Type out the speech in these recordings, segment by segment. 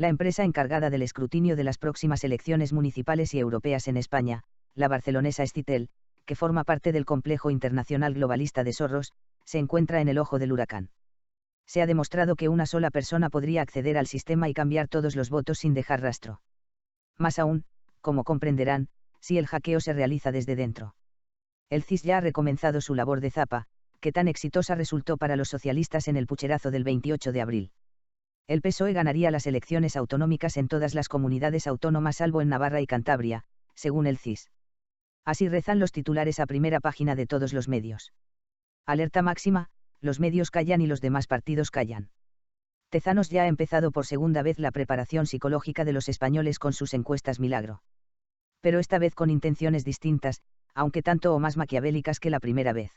La empresa encargada del escrutinio de las próximas elecciones municipales y europeas en España, la barcelonesa Scyttel, que forma parte del complejo internacional globalista de Soros, se encuentra en el ojo del huracán. Se ha demostrado que una sola persona podría acceder al sistema y cambiar todos los votos sin dejar rastro. Más aún, como comprenderán, si el hackeo se realiza desde dentro. El CIS ya ha recomenzado su labor de zapa, que tan exitosa resultó para los socialistas en el pucherazo del 28 de abril. El PSOE ganaría las elecciones autonómicas en todas las comunidades autónomas salvo en Navarra y Cantabria, según el CIS. Así rezan los titulares a primera página de todos los medios. Alerta máxima, los medios callan y los demás partidos callan. Tezanos ya ha empezado por segunda vez la preparación psicológica de los españoles con sus encuestas milagro. Pero esta vez con intenciones distintas, aunque tanto o más maquiavélicas que la primera vez.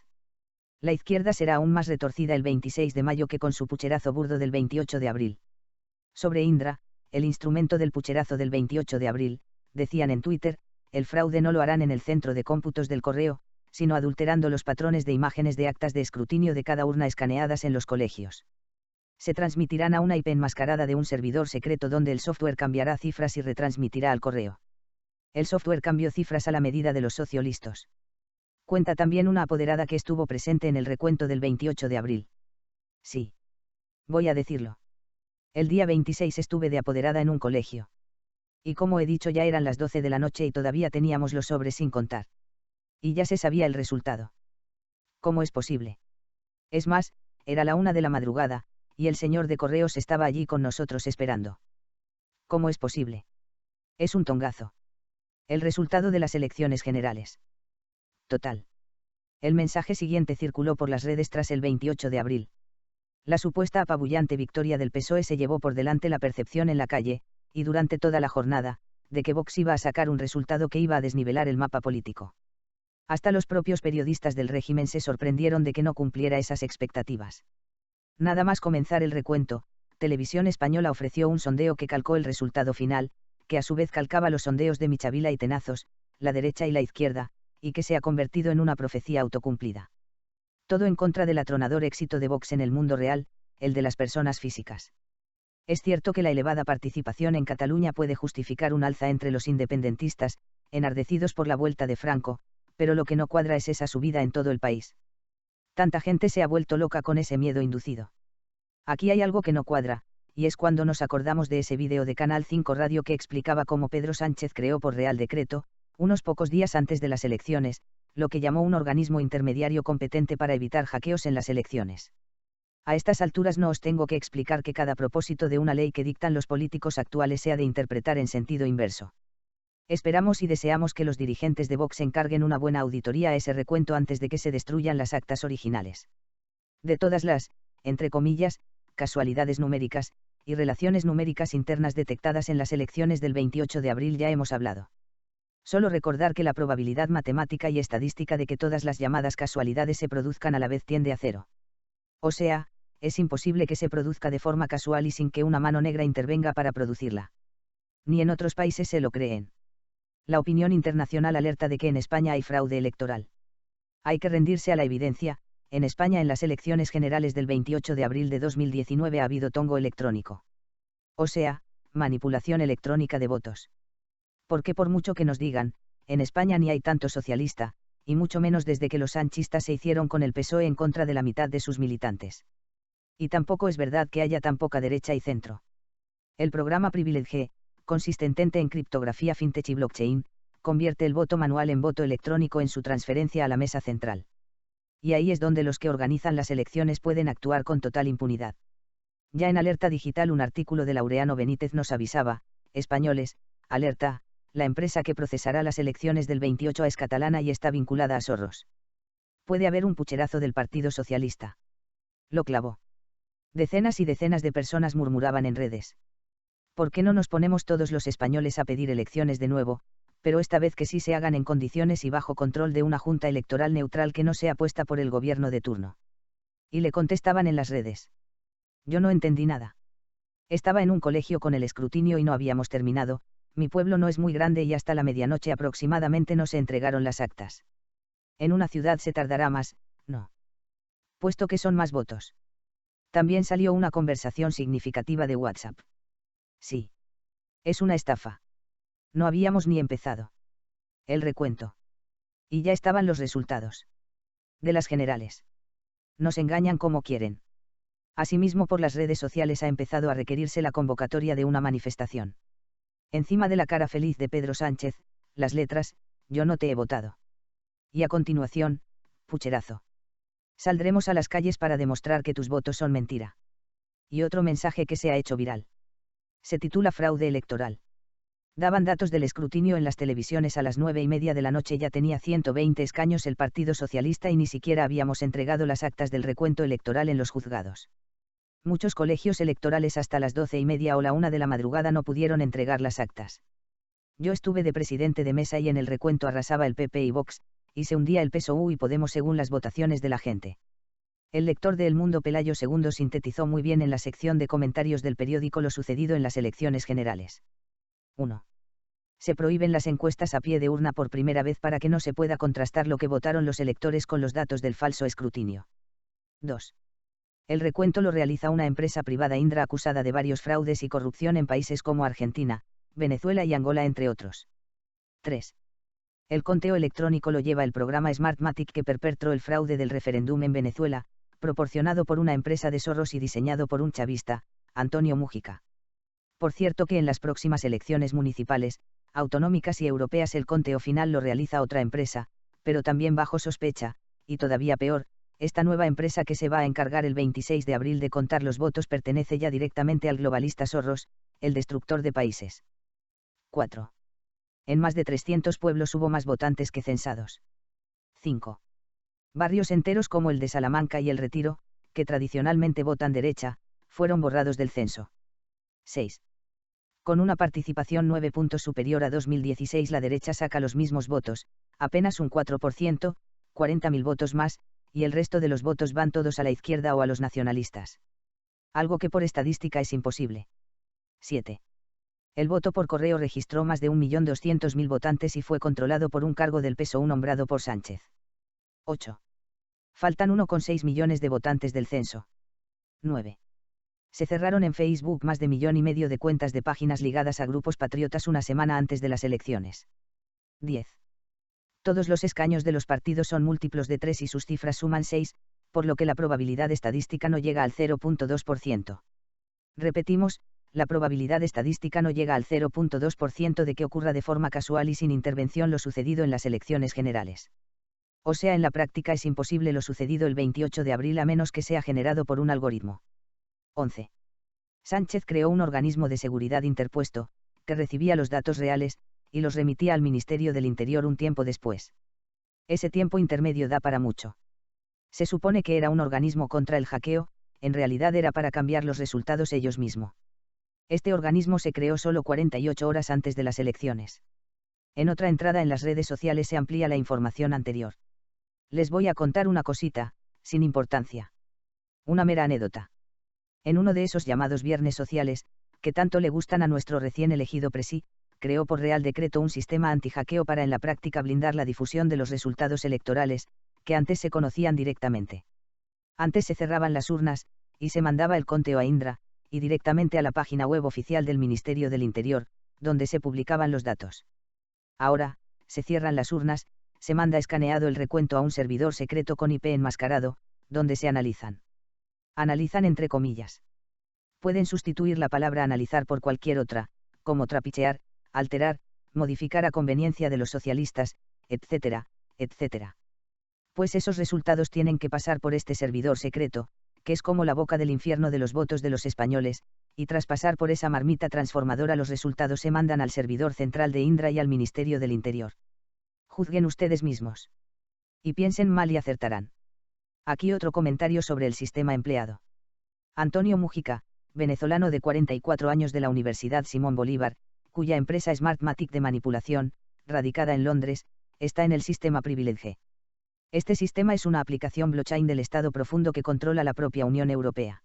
La izquierda será aún más retorcida el 26 de mayo que con su pucherazo burdo del 28 de abril. Sobre Indra, el instrumento del pucherazo del 28 de abril, decían en Twitter, el fraude no lo harán en el centro de cómputos del correo, sino adulterando los patrones de imágenes de actas de escrutinio de cada urna escaneadas en los colegios. Se transmitirán a una IP enmascarada de un servidor secreto donde el software cambiará cifras y retransmitirá al correo. El software cambió cifras a la medida de los sociolistos. Cuenta también una apoderada que estuvo presente en el recuento del 28 de abril. Sí. Voy a decirlo. El día 26 estuve de apoderada en un colegio. Y como he dicho ya eran las 12 de la noche y todavía teníamos los sobres sin contar. Y ya se sabía el resultado. ¿Cómo es posible? Es más, era la 1 de la madrugada, y el señor de correos estaba allí con nosotros esperando. ¿Cómo es posible? Es un tongazo. El resultado de las elecciones generales. Total. El mensaje siguiente circuló por las redes tras el 28 de abril. La supuesta apabullante victoria del PSOE se llevó por delante la percepción en la calle, y durante toda la jornada, de que Vox iba a sacar un resultado que iba a desnivelar el mapa político. Hasta los propios periodistas del régimen se sorprendieron de que no cumpliera esas expectativas. Nada más comenzar el recuento, Televisión Española ofreció un sondeo que calcó el resultado final, que a su vez calcaba los sondeos de Michavila y Tenazos, la derecha y la izquierda, y que se ha convertido en una profecía autocumplida. Todo en contra del atronador éxito de Vox en el mundo real, el de las personas físicas. Es cierto que la elevada participación en Cataluña puede justificar un alza entre los independentistas, enardecidos por la vuelta de Franco, pero lo que no cuadra es esa subida en todo el país. Tanta gente se ha vuelto loca con ese miedo inducido. Aquí hay algo que no cuadra, y es cuando nos acordamos de ese vídeo de Canal 5 Radio que explicaba cómo Pedro Sánchez creó por Real Decreto, unos pocos días antes de las elecciones, lo que llamó un organismo intermediario competente para evitar hackeos en las elecciones. A estas alturas no os tengo que explicar que cada propósito de una ley que dictan los políticos actuales sea de interpretar en sentido inverso. Esperamos y deseamos que los dirigentes de Vox encarguen una buena auditoría a ese recuento antes de que se destruyan las actas originales. De todas las, entre comillas, casualidades numéricas, y relaciones numéricas internas detectadas en las elecciones del 28 de abril ya hemos hablado. Solo recordar que la probabilidad matemática y estadística de que todas las llamadas casualidades se produzcan a la vez tiende a cero. O sea, es imposible que se produzca de forma casual y sin que una mano negra intervenga para producirla. Ni en otros países se lo creen. La opinión internacional alerta de que en España hay fraude electoral. Hay que rendirse a la evidencia, en España en las elecciones generales del 28 de abril de 2019 ha habido tongo electrónico. O sea, manipulación electrónica de votos. Porque por mucho que nos digan, en España ni hay tanto socialista, y mucho menos desde que los sanchistas se hicieron con el PSOE en contra de la mitad de sus militantes. Y tampoco es verdad que haya tan poca derecha y centro. El programa Privilege, consistente en criptografía fintech y blockchain, convierte el voto manual en voto electrónico en su transferencia a la mesa central. Y ahí es donde los que organizan las elecciones pueden actuar con total impunidad. Ya en Alerta Digital un artículo de Laureano Benítez nos avisaba, españoles, alerta, la empresa que procesará las elecciones del 28 es catalana y está vinculada a Soros. Puede haber un pucherazo del Partido Socialista. Lo clavó. Decenas y decenas de personas murmuraban en redes. ¿Por qué no nos ponemos todos los españoles a pedir elecciones de nuevo, pero esta vez que sí se hagan en condiciones y bajo control de una junta electoral neutral que no sea puesta por el gobierno de turno? Y le contestaban en las redes. Yo no entendí nada. Estaba en un colegio con el escrutinio y no habíamos terminado, Mi pueblo no es muy grande y hasta la medianoche aproximadamente no se entregaron las actas. En una ciudad se tardará más, no. Puesto que son más votos. También salió una conversación significativa de WhatsApp. Sí. Es una estafa. No habíamos ni empezado. El recuento. Y ya estaban los resultados. De las generales. Nos engañan como quieren. Asimismo, por las redes sociales ha empezado a requerirse la convocatoria de una manifestación. Encima de la cara feliz de Pedro Sánchez, las letras, yo no te he votado. Y a continuación, pucherazo. Saldremos a las calles para demostrar que tus votos son mentira. Y otro mensaje que se ha hecho viral. Se titula Fraude electoral. Daban datos del escrutinio en las televisiones a las 9:30 de la noche, ya tenía 120 escaños el Partido Socialista y ni siquiera habíamos entregado las actas del recuento electoral en los juzgados. Muchos colegios electorales hasta las 12:30 o la 1 de la madrugada no pudieron entregar las actas. Yo estuve de presidente de mesa y en el recuento arrasaba el PP y Vox, y se hundía el PSOE y Podemos según las votaciones de la gente. El lector de El Mundo Pelayo II sintetizó muy bien en la sección de comentarios del periódico lo sucedido en las elecciones generales. 1. Se prohíben las encuestas a pie de urna por primera vez para que no se pueda contrastar lo que votaron los electores con los datos del falso escrutinio. 2. El recuento lo realiza una empresa privada Indra acusada de varios fraudes y corrupción en países como Argentina, Venezuela y Angola entre otros. 3. El conteo electrónico lo lleva el programa Smartmatic que perpetró el fraude del referéndum en Venezuela, proporcionado por una empresa de Soros y diseñado por un chavista, Antonio Mújica. Por cierto que en las próximas elecciones municipales, autonómicas y europeas el conteo final lo realiza otra empresa, pero también bajo sospecha, y todavía peor, esta nueva empresa que se va a encargar el 26 de abril de contar los votos pertenece ya directamente al globalista Soros, el destructor de países. 4. En más de 300 pueblos hubo más votantes que censados. 5. Barrios enteros como el de Salamanca y El Retiro, que tradicionalmente votan derecha, fueron borrados del censo. 6. Con una participación 9 puntos superior a 2016 la derecha saca los mismos votos, apenas un 4%, 40.000 votos más, y el resto de los votos van todos a la izquierda o a los nacionalistas. Algo que por estadística es imposible. 7. El voto por correo registró más de 1.200.000 votantes y fue controlado por un cargo del PSOE nombrado por Sánchez. 8. Faltan 1,6 millones de votantes del censo. 9. Se cerraron en Facebook más de 1,5 millones de cuentas de páginas ligadas a grupos patriotas una semana antes de las elecciones. 10. Todos los escaños de los partidos son múltiplos de 3 y sus cifras suman 6, por lo que la probabilidad estadística no llega al 0,2%. Repetimos, la probabilidad estadística no llega al 0,2% de que ocurra de forma casual y sin intervención lo sucedido en las elecciones generales. O sea, en la práctica es imposible lo sucedido el 28 de abril a menos que sea generado por un algoritmo. 11. Sánchez creó un organismo de seguridad interpuesto, que recibía los datos reales, y los remitía al Ministerio del Interior un tiempo después. Ese tiempo intermedio da para mucho. Se supone que era un organismo contra el hackeo, en realidad era para cambiar los resultados ellos mismos. Este organismo se creó solo 48 horas antes de las elecciones. En otra entrada en las redes sociales se amplía la información anterior. Les voy a contar una cosita, sin importancia. Una mera anécdota. En uno de esos llamados viernes sociales, que tanto le gustan a nuestro recién elegido presi, creó por Real Decreto un sistema anti-hackeo para en la práctica blindar la difusión de los resultados electorales, que antes se conocían directamente. Antes se cerraban las urnas, y se mandaba el conteo a Indra, y directamente a la página web oficial del Ministerio del Interior, donde se publicaban los datos. Ahora, se cierran las urnas, se manda escaneado el recuento a un servidor secreto con IP enmascarado, donde se analizan. Analizan entre comillas. Pueden sustituir la palabra analizar por cualquier otra, como trapichear, alterar, modificar a conveniencia de los socialistas, etcétera, etcétera. Pues esos resultados tienen que pasar por este servidor secreto, que es como la boca del infierno de los votos de los españoles, y tras pasar por esa marmita transformadora los resultados se mandan al servidor central de Indra y al Ministerio del Interior. Juzguen ustedes mismos. Y piensen mal y acertarán. Aquí otro comentario sobre el sistema empleado. Antonio Mújica, venezolano de 44 años de la Universidad Simón Bolívar, cuya empresa Smartmatic de manipulación, radicada en Londres, está en el sistema Privilege. Este sistema es una aplicación blockchain del Estado profundo que controla la propia Unión Europea.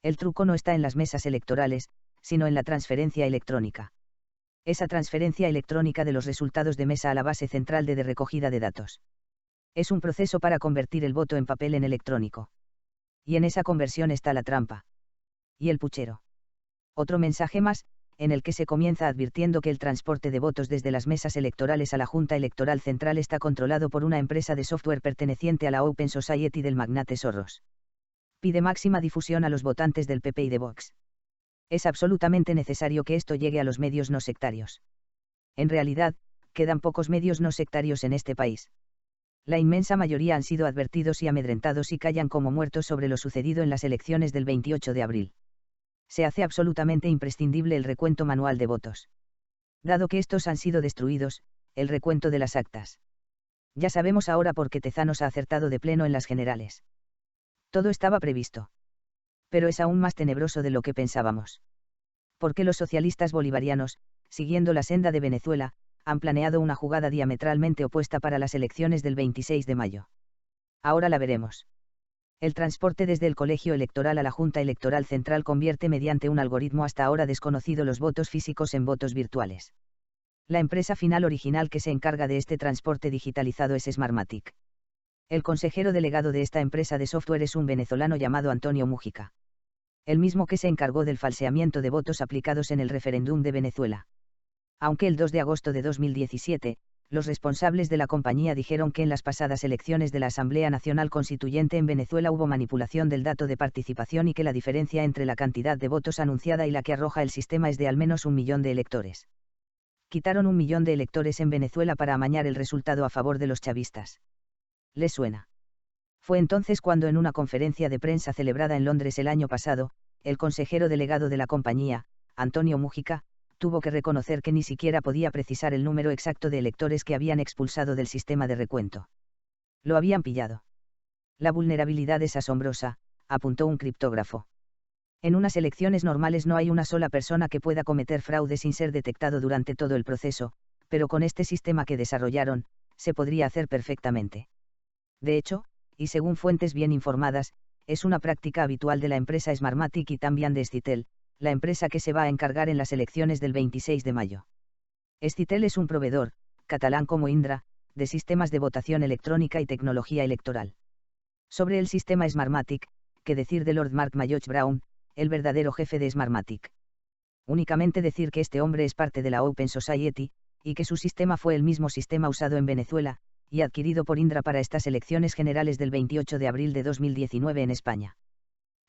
El truco no está en las mesas electorales, sino en la transferencia electrónica. Esa transferencia electrónica de los resultados de mesa a la base central de recogida de datos. Es un proceso para convertir el voto en papel en electrónico. Y en esa conversión está la trampa. Y el puchero. Otro mensaje más, en el que se comienza advirtiendo que el transporte de votos desde las mesas electorales a la Junta Electoral Central está controlado por una empresa de software perteneciente a la Open Society del magnate Soros. Pide máxima difusión a los votantes del PP y de Vox. Es absolutamente necesario que esto llegue a los medios no sectarios. En realidad, quedan pocos medios no sectarios en este país. La inmensa mayoría han sido advertidos y amedrentados y callan como muertos sobre lo sucedido en las elecciones del 28 de abril. Se hace absolutamente imprescindible el recuento manual de votos. Dado que estos han sido destruidos, el recuento de las actas. Ya sabemos ahora por qué Tezanos ha acertado de pleno en las generales. Todo estaba previsto. Pero es aún más tenebroso de lo que pensábamos. Porque los socialistas bolivarianos, siguiendo la senda de Venezuela, han planeado una jugada diametralmente opuesta para las elecciones del 26 de mayo. Ahora la veremos. El transporte desde el colegio electoral a la Junta Electoral Central convierte mediante un algoritmo hasta ahora desconocido los votos físicos en votos virtuales. La empresa final original que se encarga de este transporte digitalizado es Smartmatic. El consejero delegado de esta empresa de software es un venezolano llamado Antonio Mújica. El mismo que se encargó del falseamiento de votos aplicados en el referéndum de Venezuela. Aunque el 2 de agosto de 2017, los responsables de la compañía dijeron que en las pasadas elecciones de la Asamblea Nacional Constituyente en Venezuela hubo manipulación del dato de participación y que la diferencia entre la cantidad de votos anunciada y la que arroja el sistema es de al menos 1 millón de electores. Quitaron 1 millón de electores en Venezuela para amañar el resultado a favor de los chavistas. ¿Les suena? Fue entonces cuando en una conferencia de prensa celebrada en Londres el año pasado, el consejero delegado de la compañía, Antonio Mújica, tuvo que reconocer que ni siquiera podía precisar el número exacto de electores que habían expulsado del sistema de recuento. Lo habían pillado. La vulnerabilidad es asombrosa, apuntó un criptógrafo. En unas elecciones normales no hay una sola persona que pueda cometer fraude sin ser detectado durante todo el proceso, pero con este sistema que desarrollaron, se podría hacer perfectamente. De hecho, y según fuentes bien informadas, es una práctica habitual de la empresa Smartmatic y también de Scitel, la empresa que se va a encargar en las elecciones del 26 de mayo. Scitel es un proveedor, catalán como Indra, de sistemas de votación electrónica y tecnología electoral. Sobre el sistema Smartmatic, ¿qué decir de Lord Mark Mayoch Brown, el verdadero jefe de Smartmatic? Únicamente decir que este hombre es parte de la Open Society, y que su sistema fue el mismo sistema usado en Venezuela, y adquirido por Indra para estas elecciones generales del 28 de abril de 2019 en España.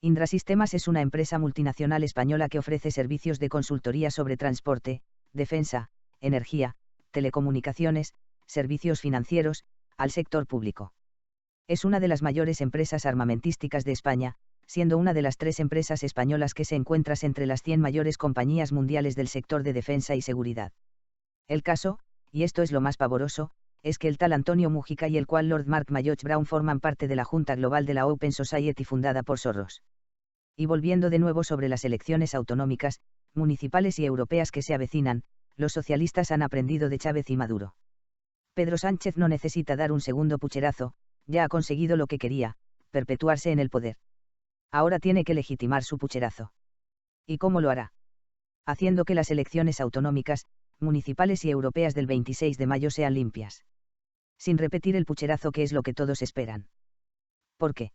Indra Sistemas es una empresa multinacional española que ofrece servicios de consultoría sobre transporte, defensa, energía, telecomunicaciones, servicios financieros, al sector público. Es una de las mayores empresas armamentísticas de España, siendo una de las 3 empresas españolas que se encuentran entre las 100 mayores compañías mundiales del sector de defensa y seguridad. El caso, y esto es lo más pavoroso, es que el tal Antonio Mújica y el cual Lord Mark Mayoch Brown forman parte de la Junta Global de la Open Society fundada por Soros. Y volviendo de nuevo sobre las elecciones autonómicas, municipales y europeas que se avecinan, los socialistas han aprendido de Chávez y Maduro. Pedro Sánchez no necesita dar un segundo pucherazo, ya ha conseguido lo que quería, perpetuarse en el poder. Ahora tiene que legitimar su pucherazo. ¿Y cómo lo hará? Haciendo que las elecciones autonómicas, municipales y europeas del 26 de mayo sean limpias. Sin repetir el pucherazo que es lo que todos esperan. ¿Por qué?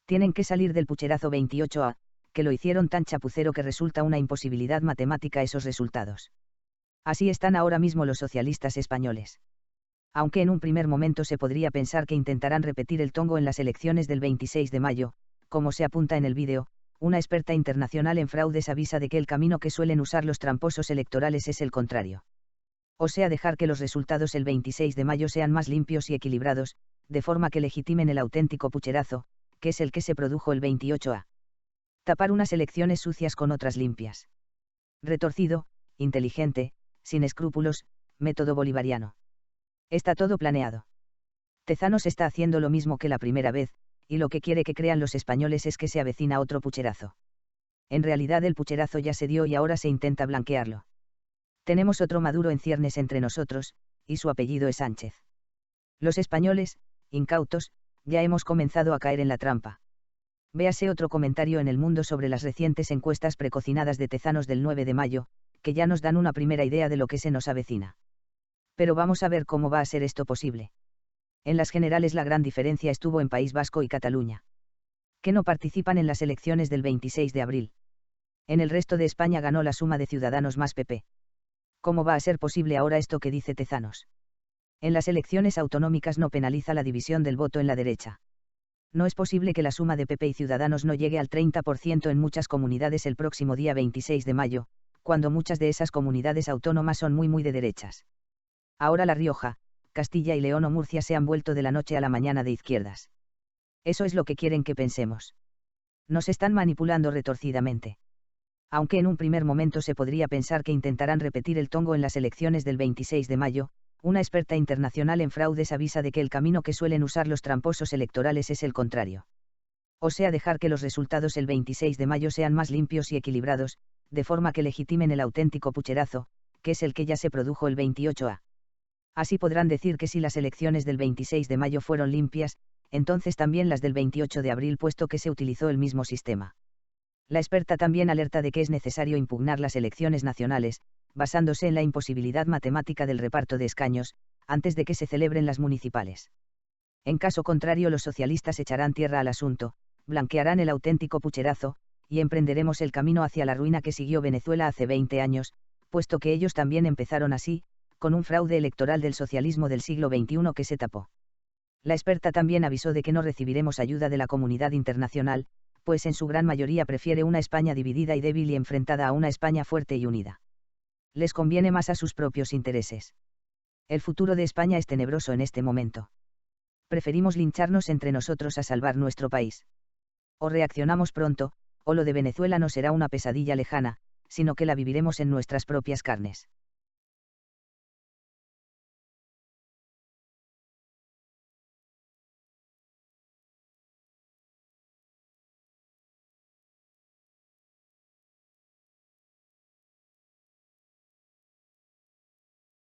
Tienen que salir del pucherazo 28A, que lo hicieron tan chapucero que resulta una imposibilidad matemática esos resultados. Así están ahora mismo los socialistas españoles. Aunque en un primer momento se podría pensar que intentarán repetir el tongo en las elecciones del 26 de mayo, como se apunta en el vídeo, una experta internacional en fraudes avisa de que el camino que suelen usar los tramposos electorales es el contrario. O sea, dejar que los resultados el 26 de mayo sean más limpios y equilibrados, de forma que legitimen el auténtico pucherazo, que es el que se produjo el 28A. Tapar unas elecciones sucias con otras limpias. Retorcido, inteligente, sin escrúpulos, método bolivariano. Está todo planeado. Tezanos está haciendo lo mismo que la primera vez, y lo que quiere que crean los españoles es que se avecina otro pucherazo. En realidad el pucherazo ya se dio y ahora se intenta blanquearlo. Tenemos otro Maduro en ciernes entre nosotros, y su apellido es Sánchez. Los españoles, incautos, ya hemos comenzado a caer en la trampa. Véase otro comentario en El Mundo sobre las recientes encuestas precocinadas de Tezanos del 9 de mayo, que ya nos dan una primera idea de lo que se nos avecina. Pero vamos a ver cómo va a ser esto posible. En las generales la gran diferencia estuvo en País Vasco y Cataluña, que no participan en las elecciones del 26 de abril. En el resto de España ganó la suma de Ciudadanos más PP. ¿Cómo va a ser posible ahora esto que dice Tezanos? En las elecciones autonómicas no penaliza la división del voto en la derecha. No es posible que la suma de PP y Ciudadanos no llegue al 30% en muchas comunidades el próximo día 26 de mayo, cuando muchas de esas comunidades autónomas son muy de derechas. Ahora La Rioja, Castilla y León o Murcia se han vuelto de la noche a la mañana de izquierdas. Eso es lo que quieren que pensemos. Nos están manipulando retorcidamente. Aunque en un primer momento se podría pensar que intentarán repetir el tongo en las elecciones del 26 de mayo, una experta internacional en fraudes avisa de que el camino que suelen usar los tramposos electorales es el contrario. O sea, dejar que los resultados el 26 de mayo sean más limpios y equilibrados, de forma que legitimen el auténtico pucherazo, que es el que ya se produjo el 28A. Así podrán decir que si las elecciones del 26 de mayo fueron limpias, entonces también las del 28 de abril, puesto que se utilizó el mismo sistema. La experta también alerta de que es necesario impugnar las elecciones nacionales, basándose en la imposibilidad matemática del reparto de escaños, antes de que se celebren las municipales. En caso contrario, los socialistas echarán tierra al asunto, blanquearán el auténtico pucherazo, y emprenderemos el camino hacia la ruina que siguió Venezuela hace 20 años, puesto que ellos también empezaron así, con un fraude electoral del socialismo del siglo XXI que se tapó. La experta también avisó de que no recibiremos ayuda de la comunidad internacional, pues en su gran mayoría prefiere una España dividida y débil y enfrentada a una España fuerte y unida. Les conviene más a sus propios intereses. El futuro de España es tenebroso en este momento. Preferimos lincharnos entre nosotros a salvar nuestro país. O reaccionamos pronto, o lo de Venezuela no será una pesadilla lejana, sino que la viviremos en nuestras propias carnes.